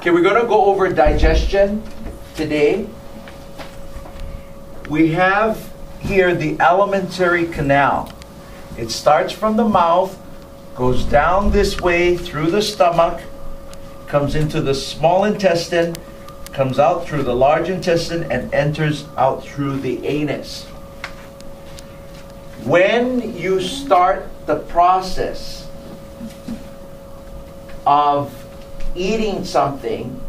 Okay, we're going to go over digestion today. We have here the alimentary canal. It starts from the mouth, goes down this way through the stomach, comes into the small intestine, comes out through the large intestine, and enters out through the anus. When you start the process of eating something,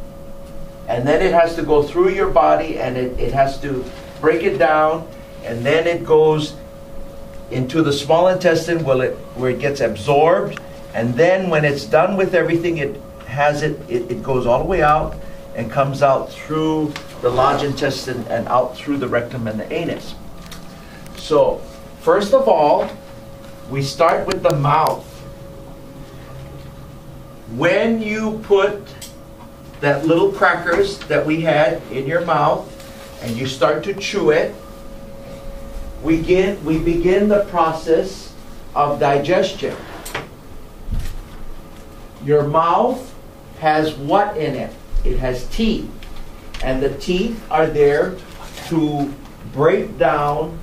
and then it has to go through your body, and it has to break it down, and then it goes into the small intestine where it gets absorbed, and then when it's done with everything, it goes all the way out and comes out through the large intestine and out through the rectum and the anus. So first of all, we start with the mouth. When you put that little crackers that we had in your mouth and you start to chew it, we begin the process of digestion. Your mouth has what in it? It has teeth. And the teeth are there to break down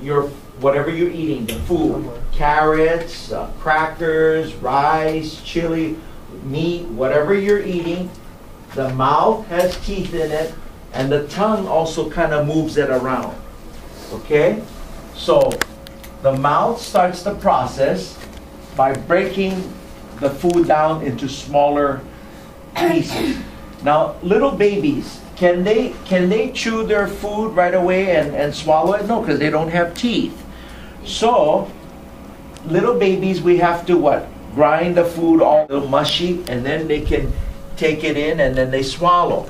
your whatever you're eating, the food. Carrots, crackers, rice, chili, meat, whatever you're eating. The mouth has teeth in it, and the tongue also kind of moves it around. Okay? So the mouth starts the process by breaking the food down into smaller pieces. Now, little babies, can they chew their food right away and swallow it? No, because they don't have teeth. So little babies, we have to what? Grind the food all a little mushy, and then they can take it in and then they swallow.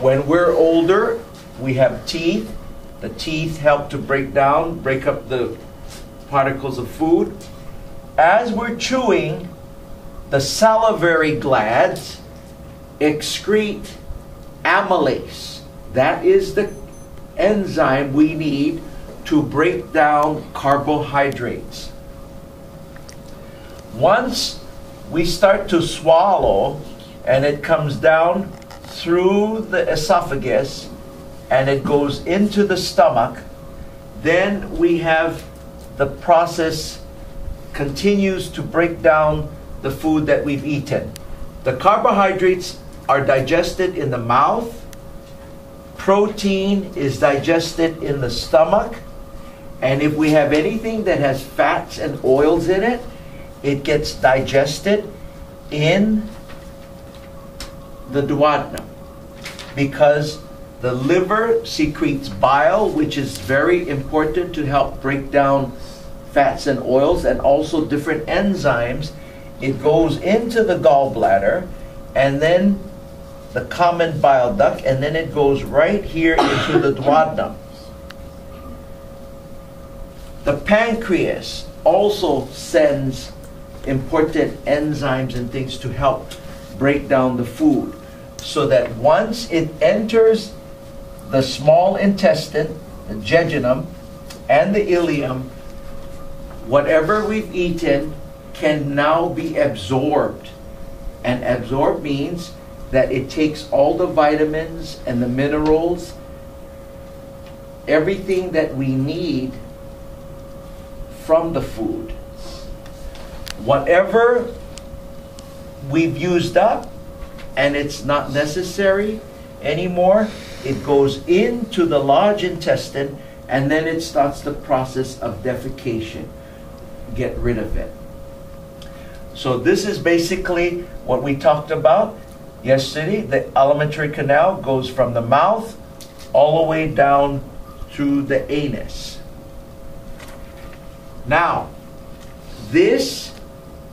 When we're older, we have teeth. The teeth help to break up the particles of food. As we're chewing, the salivary glands excrete amylase. That is the enzyme we need to break down carbohydrates. Once we start to swallow and it comes down through the esophagus and it goes into the stomach, then we have the process continues to break down the food that we've eaten. The carbohydrates are digested in the mouth. Protein is digested in the stomach. And if we have anything that has fats and oils in it, it gets digested in the duodenum, because the liver secretes bile, which is very important to help break down fats and oils, and also different enzymes. It goes into the gallbladder and then the common bile duct, and then it goes right here into the duodenum. The pancreas also sends important enzymes and things to help break down the food, so that once it enters the small intestine, the jejunum, and the ileum, whatever we've eaten can now be absorbed. And absorb means that it takes all the vitamins and the minerals, everything that we need from the food. Whatever we've used up and it's not necessary anymore, it goes into the large intestine, and then it starts the process of defecation. Get rid of it. So this is basically what we talked about yesterday. The alimentary canal goes from the mouth all the way down through the anus. Now, this,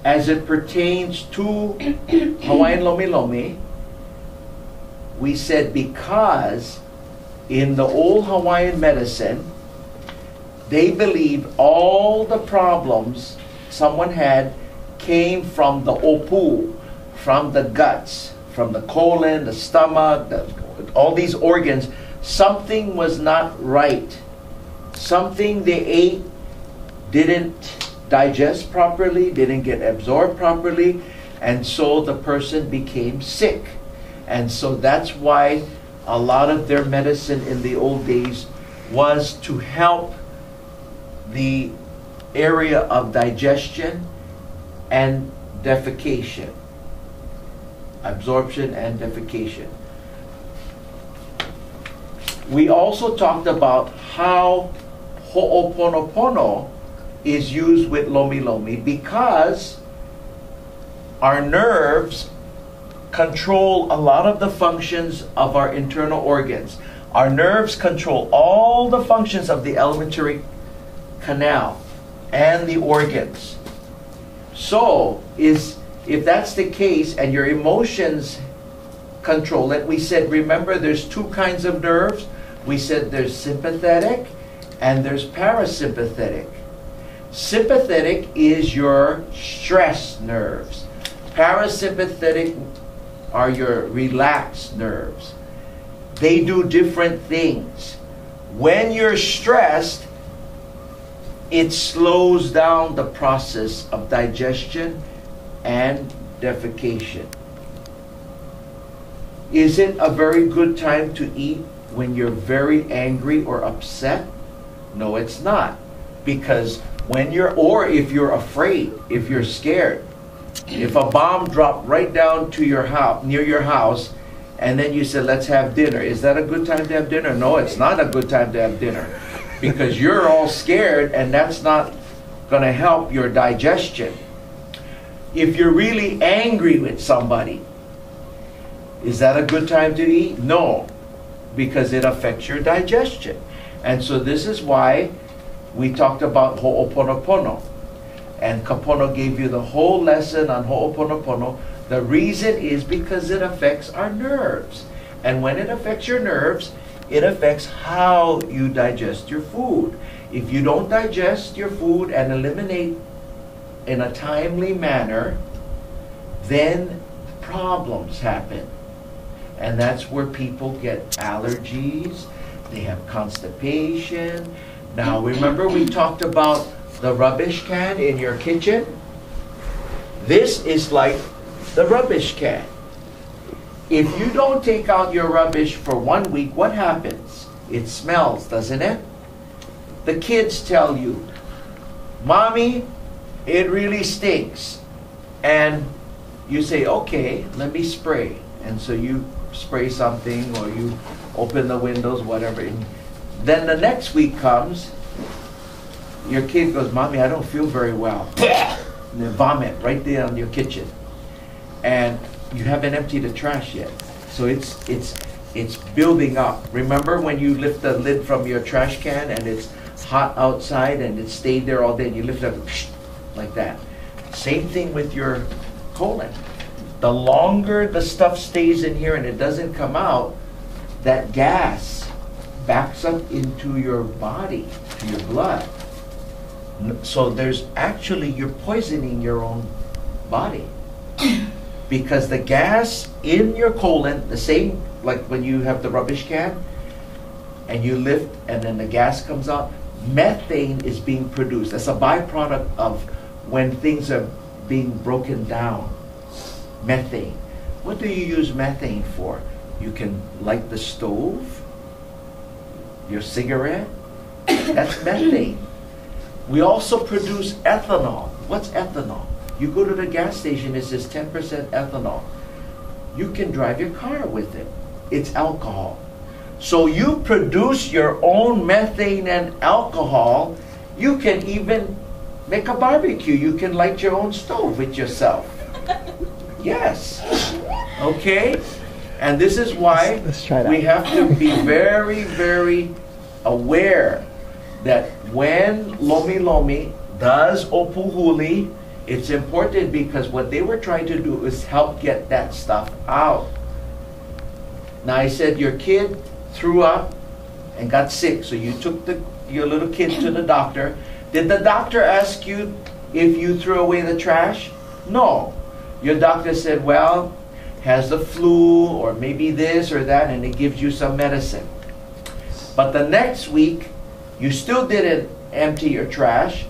as it pertains to Hawaiian Lomi Lomi, we said because in the old Hawaiian medicine, they believed all the problems someone had came from the OPU, from the guts, from the colon, the stomach, all these organs. Something was not right. Something they ate didn't digest properly, didn't get absorbed properly. And so the person became sick. And so that's why a lot of their medicine in the old days was to help the area of digestion and defecation. Absorption and defecation. We also talked about how Ho'oponopono is used with Lomi Lomi because our nerves control a lot of the functions of our internal organs. Our nerves control all the functions of the alimentary canal and the organs. So, if that's the case and your emotions control it, we said, remember there's two kinds of nerves. We said there's sympathetic and there's parasympathetic. Sympathetic is your stress nerves. Parasympathetic are your relaxed nerves. They do different things. When you're stressed, it slows down the process of digestion and defecation. Is it a very good time to eat when you're very angry or upset? No, it's not. Because when or if you're afraid, if you're scared, if a bomb dropped right down to your house, near your house, and then you said, let's have dinner, is that a good time to have dinner? No, it's not a good time to have dinner. Because you're all scared, and that's not going to help your digestion. If you're really angry with somebody, is that a good time to eat? No, because it affects your digestion. And so this is why we talked about Ho'oponopono. And Kapono gave you the whole lesson on Ho'oponopono. The reason is because it affects our nerves. And when it affects your nerves, it affects how you digest your food. If you don't digest your food and eliminate in a timely manner, then problems happen. And that's where people get allergies, they have constipation. Now remember we talked about the rubbish can in your kitchen? This is like the rubbish can. If you don't take out your rubbish for 1 week, what happens? It smells, doesn't it? The kids tell you, Mommy, it really stinks. And you say, okay, let me spray. And so you spray something or you open the windows, whatever. And then the next week comes, your kid goes, Mommy, I don't feel very well. And they vomit right there on your kitchen. And you haven't emptied the trash yet. So it's building up. Remember when you lift the lid from your trash can and it's hot outside and it stayed there all day and you lift it up like that. Same thing with your colon. The longer the stuff stays in here and it doesn't come out, that gas backs up into your body, to your blood. So there's actually, you're poisoning your own body. Because the gas in your colon, the same like when you have the rubbish can and you lift and then the gas comes out, methane is being produced. That's a byproduct of when things are being broken down. Methane. What do you use methane for? You can light the stove, your cigarette. That's methane. We also produce ethanol. What's ethanol? You go to the gas station, it says 10% ethanol. You can drive your car with it. It's alcohol. So you produce your own methane and alcohol. You can even make a barbecue. You can light your own stove with yourself. Yes. Okay? And this is why we have to be very, very aware that when Lomi Lomi does OPU HULI, it's important because what they were trying to do is help get that stuff out. Now I said your kid threw up and got sick, so you took your little kid to the doctor. Did the doctor ask you if you threw away the trash? No. Your doctor said, well, has the flu or maybe this or that, and it gives you some medicine. But the next week, you still didn't empty your trash.